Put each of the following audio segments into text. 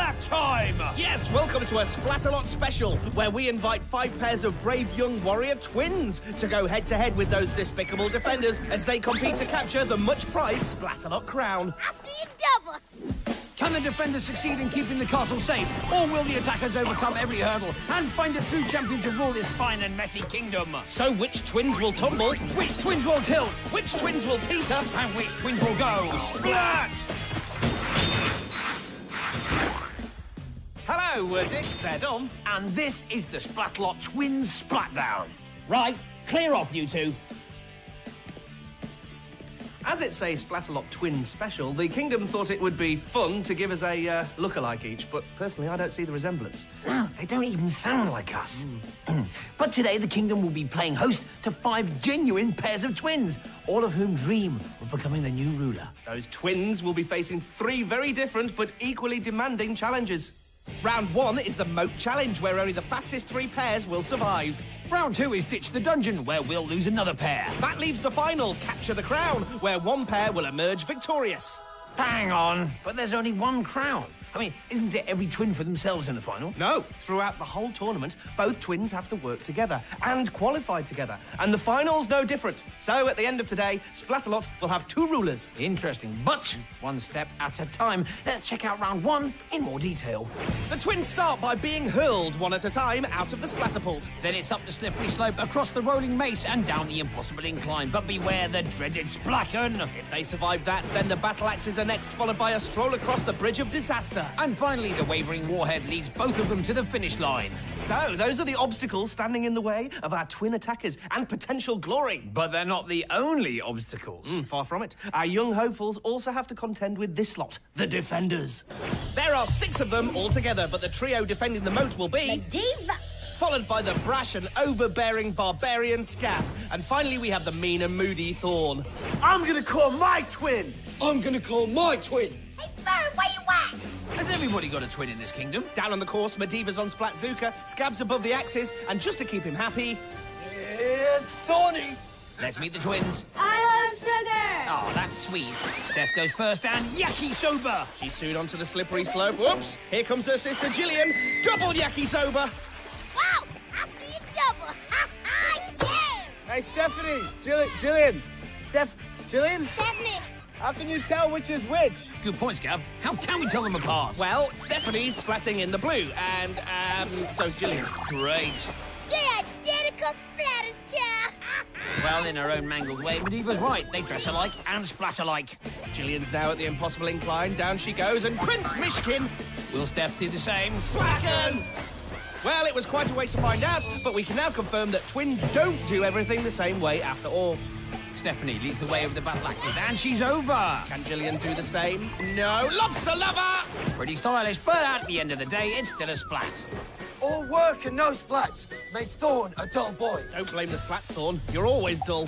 Splat time! Yes, welcome to a Splatalot special, where we invite 5 pairs of brave young warrior twins to go head-to-head with those despicable defenders as they compete to capture the much-prized Splatalot crown. I see a double. Can the defenders succeed in keeping the castle safe, or will the attackers overcome every hurdle and find a true champion to rule this fine and messy kingdom? So which twins will tumble? Which twins will tilt? Which twins will peter? And which twins will go splat? Hello, Dick. They're Dom. And this is the Splatalot Twins Splatdown. Right, clear off, you two. As it's a Splatalot twin special, the kingdom thought it would be fun to give us a look-alike each, but personally I don't see the resemblance. No, they don't even sound like us. But today the kingdom will be playing host to 5 genuine pairs of twins, all of whom dream of becoming the new ruler. Those twins will be facing 3 very different but equally demanding challenges. Round 1 is the Moat Challenge, where only the fastest 3 pairs will survive. Round 2 is Ditch the Dungeon, where we'll lose another pair. That leaves the final, Capture the Crown, where 1 pair will emerge victorious. Hang on, but there's only 1 crown. I mean, isn't it every twin for themselves in the final? No, throughout the whole tournament, both twins have to work together and qualify together. And the final's no different. So at the end of today, Splatalot will have 2 rulers. Interesting, but one step at a time. Let's check out round 1 in more detail. The twins start by being hurled 1 at a time out of the Splatterpult. Then it's up the slippery slope, across the rolling mace, and down the impossible incline. But beware the dreaded Splacken. If they survive that, then the battle axes are next, followed by a stroll across the Bridge of Disaster. And finally, the wavering warhead leads both of them to the finish line. So, those are the obstacles standing in the way of our twin attackers and potential glory. But they're not the only obstacles. Far from it. Our young hopefuls also have to contend with this lot, the defenders. There are 6 of them altogether, but the trio defending the moat will be... Diva. Followed by the brash and overbearing barbarian Scab. And finally, we have the mean and moody Thorn. I'm gonna call my twin. I'm gonna call my twin. Hey, Fern, where you at? Has everybody got a twin in this kingdom? Down on the course, Mediva's on Splatzuka, Scab's above the axes, and just to keep him happy... It's Thorny. Let's meet the twins. I love sugar. Oh, that's sweet. Steph goes first and yakisoba. She's soon onto the slippery slope. Whoops! Here comes her sister Jillian. Double yakisoba. Wow, I see a double. Ha ha, yeah. Hey, Stephanie, Jillian, Jillian? Stephanie. How can you tell which is which? Good point, Scab. How can we tell them apart? Well, Stephanie's splatting in the blue, and, so's Jillian. Great. Yeah, identical splatters, child. Well, in her own mangled way, Mediva's right. They dress alike and splat alike. Jillian's now at the impossible incline. Down she goes, and Prince Mishkin. Will Steph do the same? Slacken! Well, it was quite a way to find out, but we can now confirm that twins don't do everything the same way after all. Stephanie leads the way over the battle axes, and she's over. Can Jillian do the same? No. Lobster lover! Pretty stylish, but at the end of the day, it's still a splat. All work and no splats made Thorn a dull boy. Don't blame the splats, Thorn. You're always dull.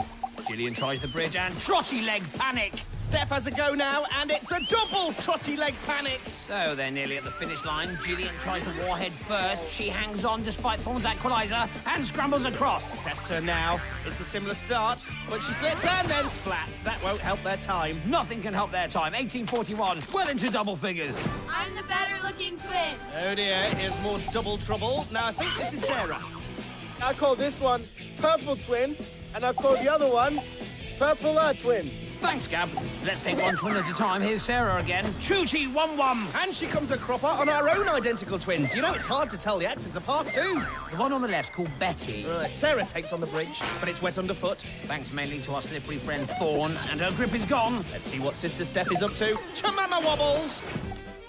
Jillian tries the bridge, and trotty leg panic. Steph has a go now, and it's a double trotty leg panic. So they're nearly at the finish line. Jillian tries the warhead first. She hangs on despite Thorn's equalizer and scrambles across. Steph's turn now. It's a similar start, but she slips and then splats. That won't help their time. Nothing can help their time. 1841, well into double figures. I'm the better-looking twin. Oh dear, here's more double trouble. Now I think this is Sarah. I call this one Purple Twin, and I call the other one Purple Twin. Thanks, Gab. Let's take one twin at a time. Here's Sarah again. Choochie wum. And she comes a cropper on our own identical twins. You know, it's hard to tell the axes apart too. The one on the left's called Betty. Right, Sarah takes on the bridge, but it's wet underfoot. Thanks mainly to our slippery friend Thorn, and her grip is gone. Let's see what Sister Steph is up to. Chamama wobbles!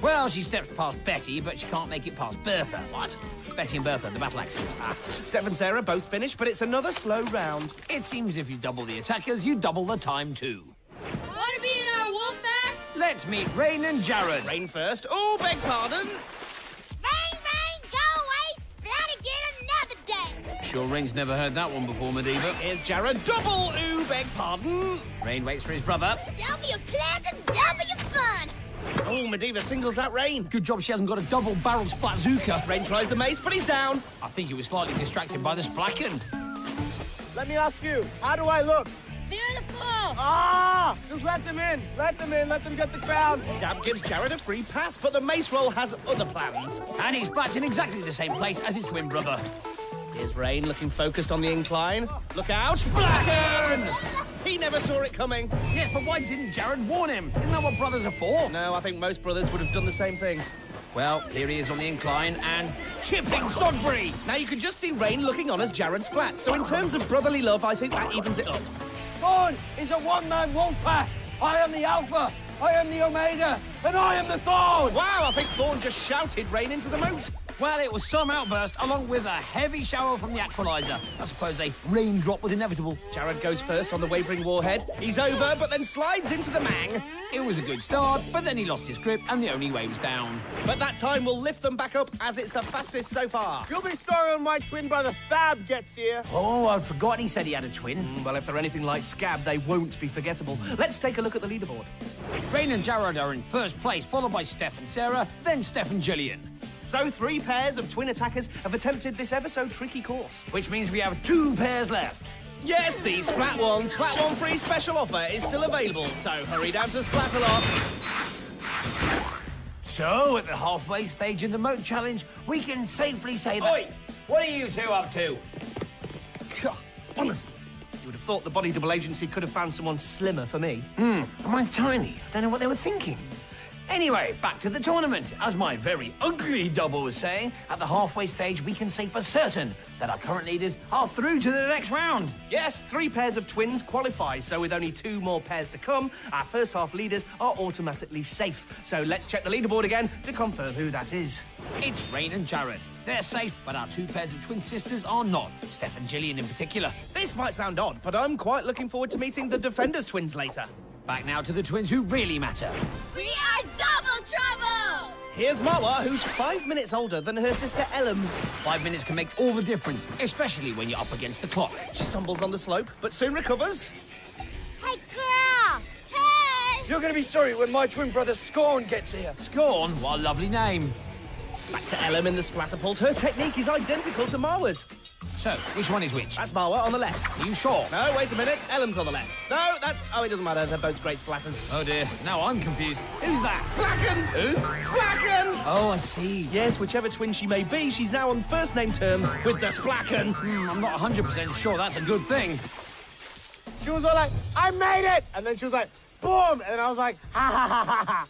Well, she steps past Betty, but she can't make it past Bertha. What? Betty and Bertha, the battle axes. Steph and Sarah both finished, but it's another slow round. It seems if you double the attackers, you double the time too. Want to be in our wolf pack? Let's meet Rane and Jared. Rane first. Oh, beg pardon. Bang, go away, splat again another day. Sure Rane's never heard that one before, Mediva. Here's Jared. Double, ooh, beg pardon. Rane waits for his brother. W pleasant, W fun. Oh, Mediva singles out Rane. Good job she hasn't got a double-barrel Splatzuka. Rane tries the mace, but he's down. I think he was slightly distracted by the Splacken. Let me ask you, how do I look? Beautiful! Ah! Just let them in. Let them in. Let them get the crown. Scab gives Jared a free pass, but the mace roll has other plans. And he splats in exactly the same place as his twin brother. Here's Rane looking focused on the incline. Look out! Splacken! He never saw it coming. Yes, but why didn't Jared warn him? Isn't that what brothers are for? No, I think most brothers would have done the same thing. Well, here he is on the incline and chipping Sodbury. Now you can just see Rane looking on as Jared splats. So in terms of brotherly love, I think that evens it up. Thorn is a one-man wolf pack. I am the Alpha, I am the Omega, and I am the Thorn! Wow, I think Thorn just shouted Rane into the moat. Well, it was some outburst, along with a heavy shower from the Aqualizer. I suppose a raindrop was inevitable. Jared goes first on the wavering warhead. He's over, but then slides into the Mang. It was a good start, but then he lost his grip and the only way was down. But that time will lift them back up, as it's the fastest so far. You'll be sorry when my twin brother Fab gets here. Oh, I'd forgotten he said he had a twin. Well, if they're anything like Scab, they won't be forgettable. Let's take a look at the leaderboard. Rane and Jared are in first place, followed by Steph and Sarah, then Steph and Jillian. So 3 pairs of twin attackers have attempted this ever so tricky course. Which means we have 2 pairs left. Yes, the Splat 1 free special offer is still available, so hurry down to Splatalot. So, at the halfway stage in the moat challenge, we can safely say that... Oi! What are you two up to? God, honestly, you would have thought the body double agency could have found someone slimmer for me. Mine's tiny. I don't know what they were thinking. Anyway, back to the tournament. As my very ugly double was saying, at the halfway stage, we can say for certain that our current leaders are through to the next round. Yes, 3 pairs of twins qualify, so with only 2 more pairs to come, our first half leaders are automatically safe. So let's check the leaderboard again to confirm who that is. It's Rane and Jared. They're safe, but our 2 pairs of twin sisters are not. Steph and Jillian in particular. This might sound odd, but I'm quite looking forward to meeting the Defenders twins later. Back now to the twins who really matter. We are double trouble! Here's Marwa, who's 5 minutes older than her sister Elham. 5 minutes can make all the difference, especially when you're up against the clock. She stumbles on the slope, but soon recovers. Hey, girl! Hey! You're gonna be sorry when my twin brother Scorn gets here. Scorn, what a lovely name. Back to Elham in the Splatterpult. Her technique is identical to Marwa's. So, which one is which? That's Marwa on the left. Are you sure? No, wait a minute. Elham's on the left. No, that's... Oh, it doesn't matter. They're both great splatters. Oh dear, now I'm confused. Who's that? Splacken! Who? Splacken! Oh, I see. Yes, whichever twin she may be, she's now on first-name terms with the Splacken. I'm not 100% sure that's a good thing. She was all like, I made it! And then she was like, boom! And then I was like, ha ha ha ha ha.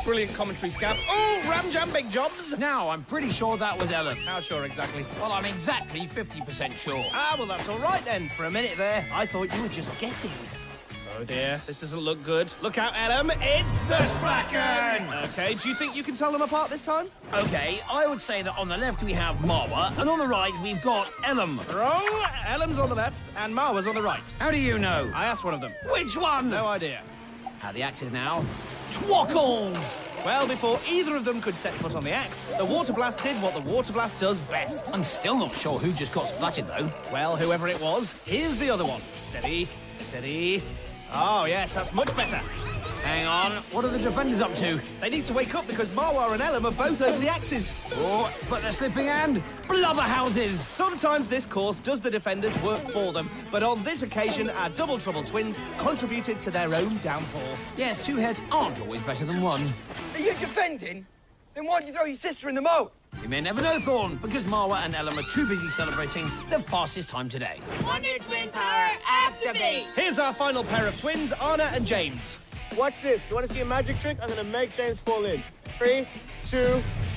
Brilliant commentary, Scab. Oh, Ram Jam Big Jobs. Now, I'm pretty sure that was Elham. How sure exactly? Well, I'm exactly 50% sure. Ah, well, that's all right then. For a minute there, I thought you were just guessing. Oh dear, this doesn't look good. Look out, Elham, it's the Splacken! Okay, do you think you can tell them apart this time? Okay, I would say that on the left we have Marwa, and on the right we've got Elham. Wrong. Elham's on the left, and Marwa's on the right. How do you know? I asked one of them. Which one? No idea. How the axes now? Twockles! Well, before either of them could set foot on the axe, the Water Blast did what the Water Blast does best. I'm still not sure who just got splatted, though. Well, whoever it was, here's the other one. Steady, steady. Oh, yes, that's much better. Hang on, what are the defenders up to? They need to wake up because Marwa and Elham are both over the axes. Oh, but they're slipping and blubberhouses! Sometimes this course does the defenders work for them, but on this occasion, our Double Trouble twins contributed to their own downfall. Yes, 2 heads aren't always better than 1. Are you defending? Then why did you throw your sister in the moat? You may never know, Thorn, because Marwa and Elham are too busy celebrating their fastest time today. Wonder Twin Power, activate! Here's our final pair of twins, Aunna and James. Watch this. You want to see a magic trick? I'm going to make James fall in. 3, 2,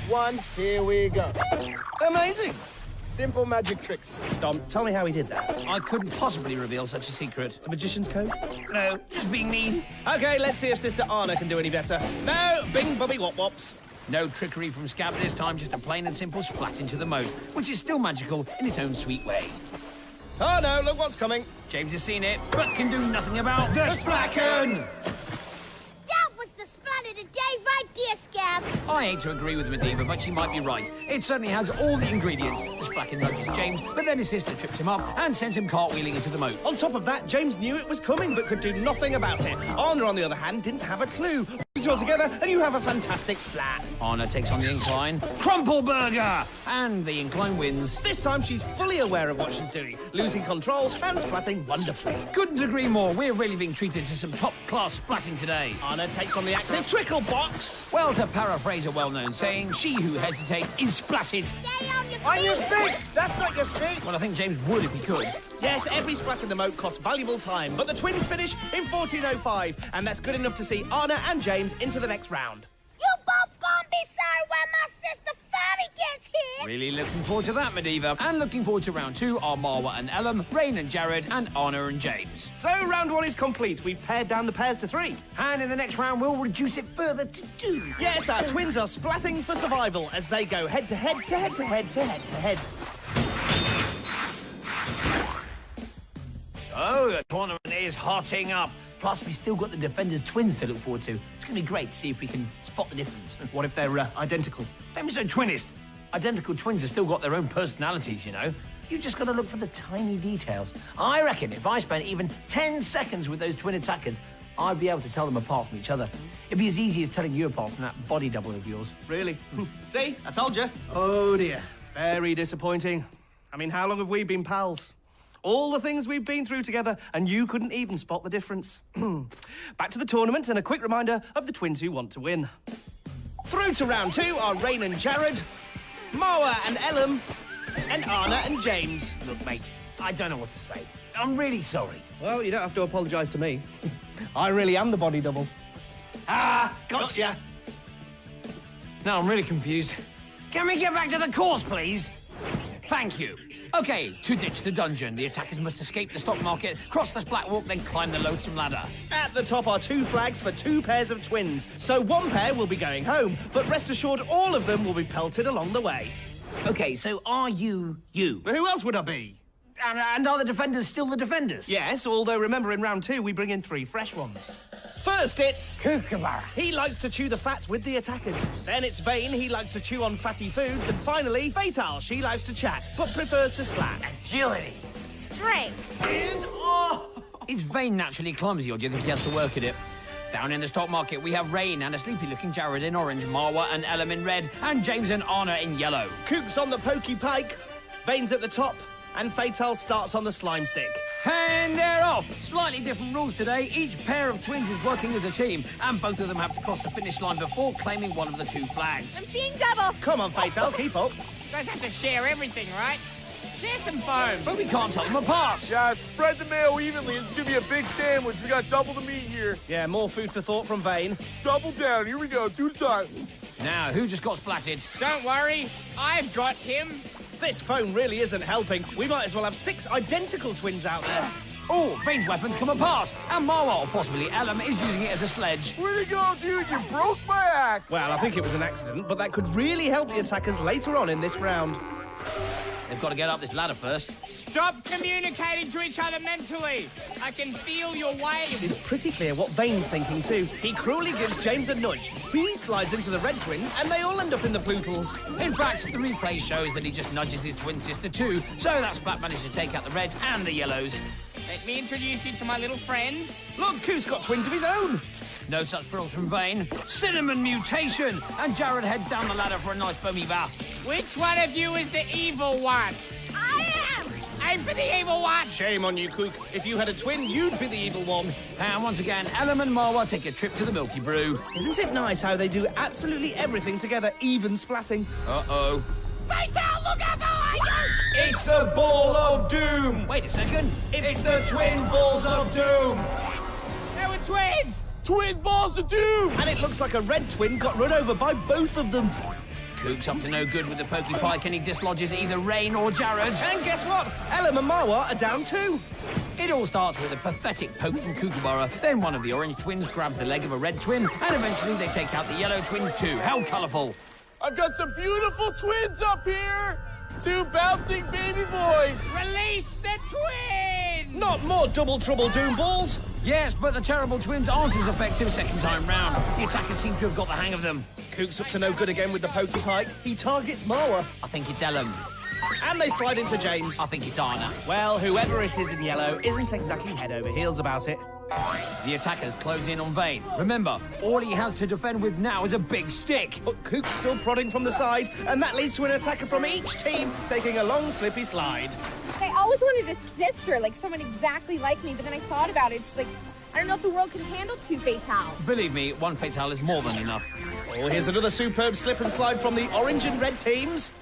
1, here we go. Amazing. Simple magic tricks. Dom, tell me how he did that. I couldn't possibly reveal such a secret. The magician's code? No, just being mean. Okay, let's see if Sister Aunna can do any better. No, bing bubby wop wops. No trickery from Scab this time, just a plain and simple splat into the moat, which is still magical in its own sweet way. Oh no, look what's coming. James has seen it, but can do nothing about the Splacken! That was the splat of the day right there, Scab! I hate to agree with Medivh, but she might be right. It certainly has all the ingredients. The Splacken nudges James, but then his sister trips him up and sends him cartwheeling into the moat. On top of that, James knew it was coming but could do nothing about it. Aunna, on the other hand, didn't have a clue. it all together and you have a fantastic splat. Aunna takes on the incline. Crumple burger! And the incline wins. This time she's fully aware of what she's doing, losing control and splatting wonderfully. Couldn't agree more. We're really being treated to some top-class splatting today. Aunna takes on the Axe's trickle box. Well, to paraphrase a well-known saying, she who hesitates is splatted. Stay on your feet. On your feet! That's not your feet! Well, I think James would if he could. Yes, every splat in the moat costs valuable time, but the twins finish in 14:05, and that's good enough to see Aunna and James into the next round. You both gonna be sorry when my sister Fairy gets here. Really looking forward to that, Medivh. And looking forward to round 2 are Marwa and Elham, Rane and Jared, and Aunna and James. So round 1 is complete. We've pared down the pairs to 3. And in the next round, we'll reduce it further to 2. Yes, our twins are splatting for survival as they go head to head to head to head to head to head. So, the tournament is hotting up. Plus, we still got the Defenders twins to look forward to. It's going to be great to see if we can spot the difference. What if they're identical? Don't be so twinist. Identical twins have still got their own personalities, you know. You just got to look for the tiny details. I reckon if I spent even 10 seconds with those twin attackers, I'd be able to tell them apart from each other. It'd be as easy as telling you apart from that body double of yours. Really? See? I told you. Oh, dear. Very disappointing. I mean, how long have we been pals? All the things we've been through together, and you couldn't even spot the difference. Back to the tournament, and a quick reminder of the twins who want to win. Through to round 2 are Rane and Jared, Marwa and Elham, and Aunna and James. Look, mate, I don't know what to say. I'm really sorry. Well, you don't have to apologise to me. I really am the body double. Ah, gotcha. No, I'm really confused. Can we get back to the course, please? Thank you. OK, to ditch the dungeon, the attackers must escape the stock market, cross the splat walk, then climb the loathsome ladder. At the top are 2 flags for 2 pairs of twins. So one pair will be going home, but rest assured all of them will be pelted along the way. OK, so are you? But who else would I be? And are the Defenders still the Defenders? Yes, although remember in round 2 we bring in 3 fresh ones. First it's Kookaburra. He likes to chew the fat with the attackers. Then it's Vane, he likes to chew on fatty foods. And finally, Fatal, she likes to chat, but prefers to splat. Agility. Strength. And oh! Is Vane naturally clumsy, or do you think he has to work at it? Down in the stock market, we have Rane and a sleepy-looking Jared in orange, Marwa and Elham in red, and James and Aunna in yellow. Kook's on the pokey pike, Vane's at the top, and Fatal starts on the slime stick. And they're off! Slightly different rules today. Each pair of twins is working as a team, and both of them have to cross the finish line before claiming one of the 2 flags. I'm seeing double. Come on, Fatal, keep up. You guys have to share everything, right? Share some foam. But we can't tell them apart. Yeah, spread the mayo evenly. This is gonna be a big sandwich. We got double the meat here. Yeah, more food for thought from Vane. Double down. Here we go. 2 times. Now, who just got splatted? Don't worry, I've got him. This phone really isn't helping. We might as well have 6 identical twins out there. Oh, Vane's weapons come apart, and Marwa, or possibly Elham, is using it as a sledge. Where'd it go, dude? You broke my axe. Well, I think it was an accident, but that could really help the attackers later on in this round. They've got to get up this ladder first. Stop communicating to each other mentally. I can feel your weight. It's pretty clear what Vane's thinking too. He cruelly gives James a nudge. He slides into the red twins, and they all end up in the plootles. In fact, the replay shows that he just nudges his twin sister too, so that Splat managed to take out the reds and the yellows. Let me introduce you to my little friends. Look, Kook's got twins of his own. No such frills from Vane. Cinnamon mutation! And Jared heads down the ladder for a nice foamy bath. Which one of you is the evil one? I am. Aim for the evil one. Shame on you, Kook. If you had a twin, you'd be the evil one. And once again, Elham and Marwa take a trip to the Milky Brew. Isn't it nice how they do absolutely everything together, even splatting? Uh-oh. Fatal, look out behind you. It's the Ball of Doom! Wait a second. It's the Twin Balls of Doom! They were twins. Twin balls of doom. And it looks like a red twin got run over by both of them. Kook's up to no good with the pokey pike, and he dislodges either Rane or Jared. And guess what? Elham and Marwa are down too. It all starts with a pathetic poke from Kookaburra. Then one of the orange twins grabs the leg of a red twin, and eventually they take out the yellow twins too. How colourful. I've got some beautiful twins up here. 2 bouncing baby boys. Release the twin. Not more double trouble doom balls. Yes, but the terrible twins aren't as effective second time round. The attackers seem to have got the hang of them. Kook's up to no good again with the pokey pike. He targets Marwa. I think it's Elham. And they slide into James. I think it's Aunna. Well, whoever it is in yellow isn't exactly head over heels about it. The attackers close in on Vane. Remember, all he has to defend with now is a big stick. But Coop's still prodding from the side, and that leads to an attacker from each team taking a long, slippy slide. I always wanted a sister, like someone exactly like me, but then I thought about it. It's like, I don't know if the world can handle 2 fatales. Believe me, 1 fatale is more than enough. Oh, here's another superb slip and slide from the orange and red teams.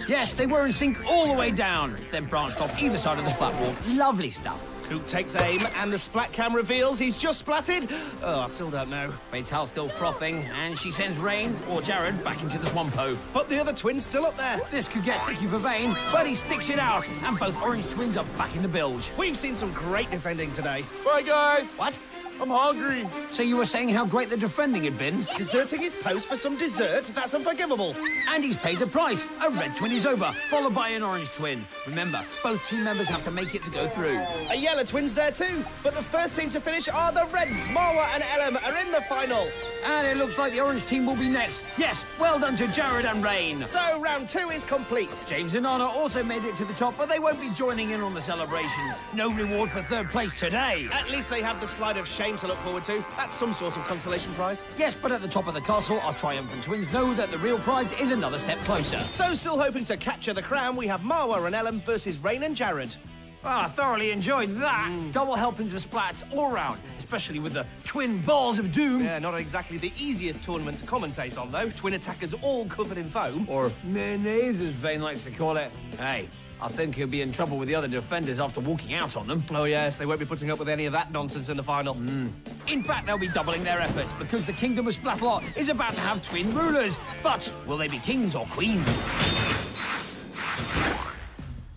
Yes, they were in sync all the way down, then branched off either side of the splat wall. Lovely stuff. Coop takes aim, and the splat cam reveals he's just splatted. Oh, I still don't know. Fatale still frothing, and she sends Rane, or Jared, back into the swampo. But the other twin's still up there. This could get sticky for Vane, but he sticks it out, and both orange twins are back in the bilge. We've seen some great defending today. Bye, guys. What? I'm hungry. So you were saying how great the defending had been? Deserting his post for some dessert? That's unforgivable. And he's paid the price. A red twin is over, followed by an orange twin. Remember, both team members have to make it to go through. A yellow twin's there too, but the first team to finish are the Reds. Marwa and Elham are in the final. And it looks like the orange team will be next. Yes, well done to Jared and Rane. So round 2 is complete. James and Aunna also made it to the top, but they won't be joining in on the celebrations. No reward for 3rd place today. At least they have the slide of shame to look forward to. That's some sort of consolation prize. Yes, but at the top of the castle, our triumphant twins know that the real prize is another step closer. So still hoping to capture the crown, we have Marwa and Elham versus Rane and Jared. Well, I thoroughly enjoyed that. Double helpings of splats all round, especially with the twin balls of doom. Yeah, not exactly the easiest tournament to commentate on, though. Twin attackers all covered in foam. Or mayonnaise, as Vane likes to call it. Hey, I think he'll be in trouble with the other defenders after walking out on them. Oh, yes, they won't be putting up with any of that nonsense in the final. In fact, they'll be doubling their efforts because the Kingdom of Splatalot is about to have twin rulers. But will they be kings or queens?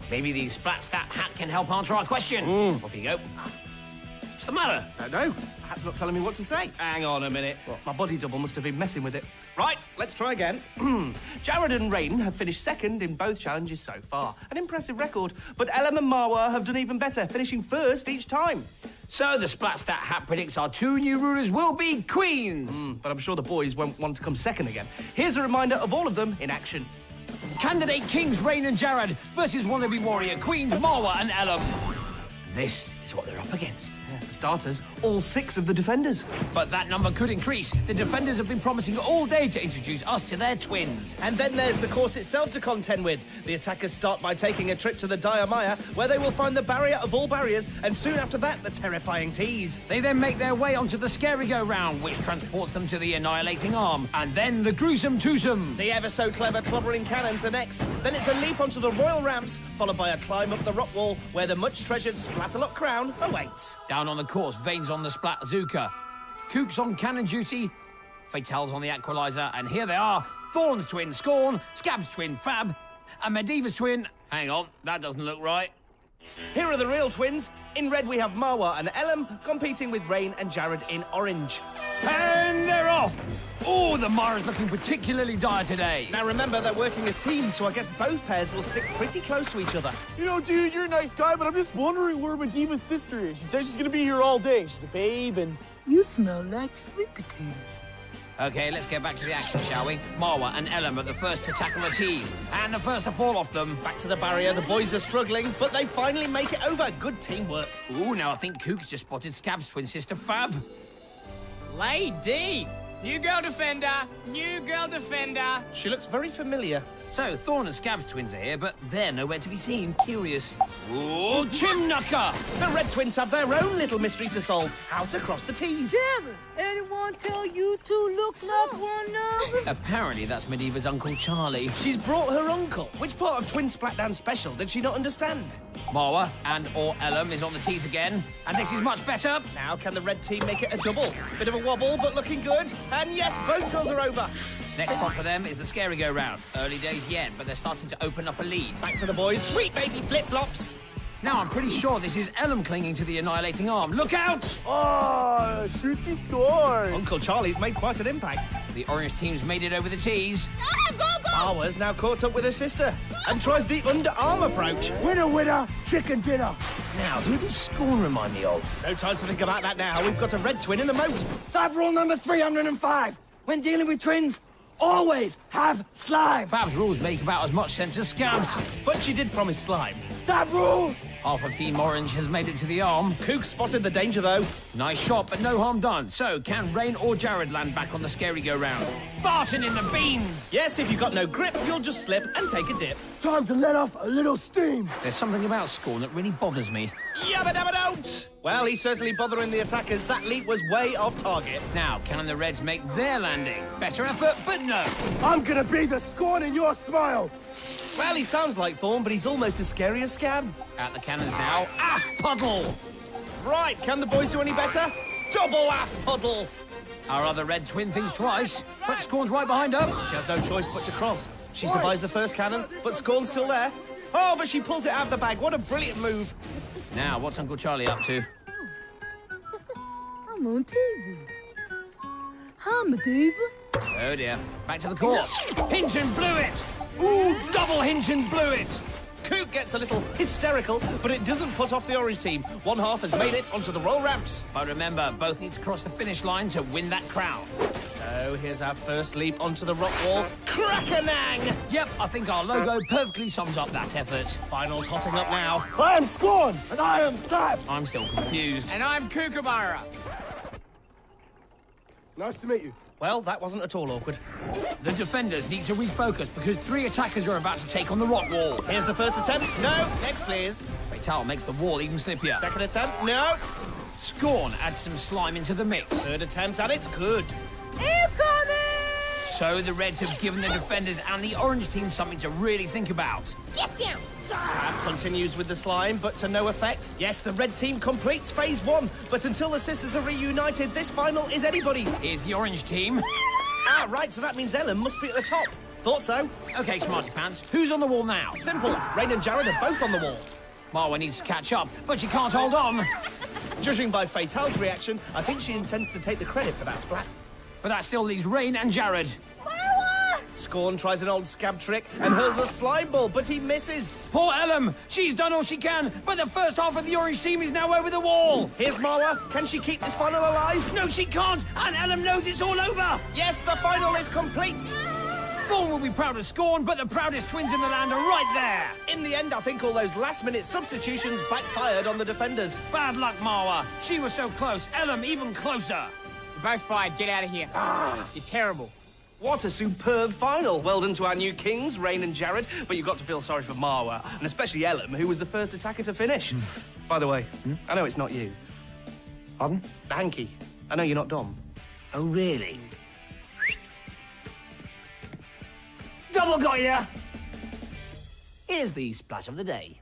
Maybe the Splatstat hat can help answer our question. Off you go. What's the matter? I don't know. The hat's not telling me what to say. Hang on a minute. My body double must have been messing with it. Right, let's try again. Jared and Rane have finished 2nd in both challenges so far. An impressive record. But Elham and Marwa have done even better, finishing 1st each time. So the Splatstat hat predicts our 2 new rulers will be queens. But I'm sure the boys won't want to come 2nd again. Here's a reminder of all of them in action. Candidate Kings Rane and Jared versus wannabe warrior Queens Marwa and Elham. This is what they're up against. For starters, all 6 of the defenders. But that number could increase. The defenders have been promising all day to introduce us to their twins. And then there's the course itself to contend with. The attackers start by taking a trip to the Dire Mire, where they will find the barrier of all barriers, and soon after that, the terrifying tease. They then make their way onto the scary-go-round, which transports them to the annihilating arm. And then the gruesome twosome. The ever-so-clever clobbering cannons are next. Then it's a leap onto the royal ramps, followed by a climb up the rock wall, where the much-treasured Splatalot crown awaits. Down on the course, Vane's on the Splat Bazooka. Coop's on cannon duty. Fatale's on the Aqualizer. And here they are. Thorn's twin, Scorn. Scab's twin, Fab. And Mediva's twin... Hang on, that doesn't look right. Here are the real twins. In red, we have Marwa and Elham competing with Rane and Jared in orange. And they're off! Oh, the Mara's looking particularly dire today. Now remember, they're working as teams, so I guess both pairs will stick pretty close to each other. You know, dude, you're a nice guy, but I'm just wondering where Mediva's sister is. She says she's gonna be here all day. She's a babe, and You smell like sweet potatoes. OK, let's get back to the action, shall we? Marwa and Elham are the first to tackle the tees, and the first to fall off them. Back to the barrier, the boys are struggling, but they finally make it over. Good teamwork. Ooh, now I think Coop's just spotted Scab's twin sister, Fab. Lady! New girl defender! New girl defender! She looks very familiar. So, Thorn and Scab's twins are here, but they're nowhere to be seen. Curious. Ooh, Chimnucker! The red twins have their own little mystery to solve. How to cross the T's. Jared, anyone tell you two look like one another? Apparently, that's Mediva's Uncle Charlie. She's brought her uncle. Which part of Twin Splatdown Special did she not understand? Marwa and or Elham is on the tees again, and this is much better. Now can the red team make it a double? Bit of a wobble, but looking good. And yes, both girls are over. Next stop for them is the scary go-round. Early days yet, but they're starting to open up a lead. Back to the boys. Sweet baby flip-flops. Now, I'm pretty sure this is Elham clinging to the annihilating arm. Look out! oh, Shooty scored. Uncle Charlie's made quite an impact. The orange team's made it over the tees. Go, go! Marwa's now caught up with her sister and tries the underarm approach. Winner, winner, chicken dinner. Now, who does Scorn remind me of? No time to think about that now. We've got a red twin in the moat. Fab rule number 305. When dealing with twins, always have slime. Fab's rules make about as much sense as Scab's. But she did promise slime. That rules! Half of Team Orange has made it to the arm. Kook spotted the danger, though. Nice shot, but no harm done. So, can Rane or Jared land back on the scary go-round? Barton in the beans! Yes, if you've got no grip, you'll just slip and take a dip. Time to let off a little steam. There's something about Scorn that really bothers me. Yabba dabba don't! Well, he's certainly bothering the attackers. That leap was way off target. Now, can the Reds make their landing? Better effort, but no. I'm gonna be the scorn in your smile. Well, he sounds like Thorn, but he's almost as scary as Scab. At the cannons now. Aff puddle! Right, can the boys do any better? Double aff puddle! Our other Red twin thinks twice, but Scorn's right behind her. She has no choice but to cross. She survives the first cannon, but Scorn's still there. Oh, but she pulls it out of the bag. What a brilliant move. Now, what's Uncle Charlie up to? I'm on TV. I'm a diva. Oh dear. Back to the course. Hinton blew it! Ooh, double Hinton blew it! Kook gets a little hysterical, but it doesn't put off the orange team. One half has made it onto the roll ramps. But remember, both need to cross the finish line to win that crown. So here's our first leap onto the rock wall. Crack-a-nang! Yep, I think our logo perfectly sums up that effort. Finals hotting up now. I am Scorn, and I am that. I'm still confused. And I'm Kookaburra. Nice to meet you. Well, that wasn't at all awkward. The defenders need to refocus because 3 attackers are about to take on the rock wall. Here's the first attempt. No. Next, please. Fatal makes the wall even slippier. Second attempt. No. Scorn adds some slime into the mix. Third attempt, and it's good. Incoming! So the Reds have given the defenders and the orange team something to really think about. Get down. That continues with the slime, but to no effect. Yes, the red team completes phase 1, but until the sisters are reunited, this final is anybody's. Here's the orange team. Ah, right, so that means Elham must be at the top. Thought so. Okay, Smarty Pants, who's on the wall now? Simple. Rane and Jared are both on the wall. Marwa needs to catch up, but she can't hold on. Judging by Fatal's reaction, I think she intends to take the credit for that splat. But that still leaves Rane and Jared. Scorn tries an old Scab trick and hurls a slime ball, but he misses. Poor Elham, she's done all she can, but the first half of the orange team is now over the wall. Here's Marwa. Can she keep this final alive? No, she can't, and Elham knows it's all over. Yes, the final is complete. Thorn will be proud of Scorn, but the proudest twins in the land are right there. In the end, I think all those last-minute substitutions backfired on the defenders. Bad luck, Marwa. She was so close, Elham even closer. You're both fired. Get out of here. You're terrible. What a superb final. Well done to our new kings, Rane and Jared, but you've got to feel sorry for Marwa, and especially Elham, who was the first attacker to finish. By the way, I know it's not you. Pardon? The hanky. I know you're not Dom. Oh, really? Double got ya! Here's the splat of the day.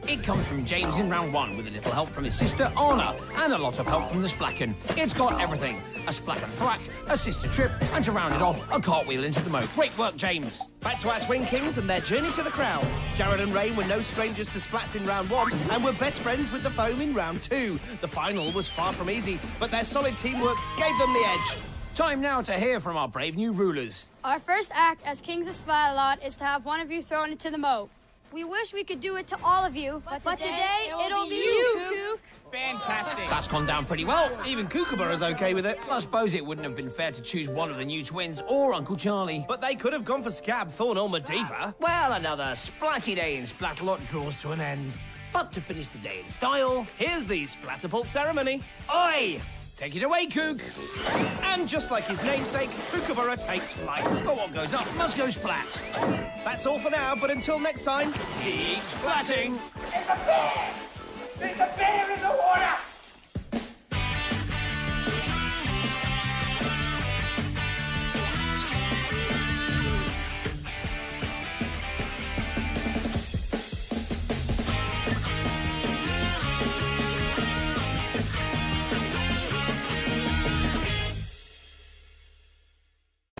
It comes from James in round 1 with a little help from his sister Aunna and a lot of help from the Splacken. It's got everything. A Splacken thwack, a sister trip, and to round it off, a cartwheel into the moat. Great work, James. Back to our twin kings and their journey to the crown. Jared and Rane were no strangers to splats in round 1 and were best friends with the foam in round 2. The final was far from easy, but their solid teamwork gave them the edge. Time now to hear from our brave new rulers. Our first act as Kings of Splatalot is to have one of you thrown into the moat. We wish we could do it to all of you, but today it'll be you, Kook. Fantastic. That's gone down pretty well. Even Kookaburra's okay with it. I suppose it wouldn't have been fair to choose one of the new twins or Uncle Charlie. But they could have gone for Scab, Thorn or Medivh. Well, another splatty day in Splatalot draws to an end. But to finish the day in style, Here's the Splatterpult ceremony. oi! Take it away, Kook. And just like his namesake, Kookaburra takes flight. But what goes up must go splat. That's all for now, but until next time, Keep splatting. It's a bear!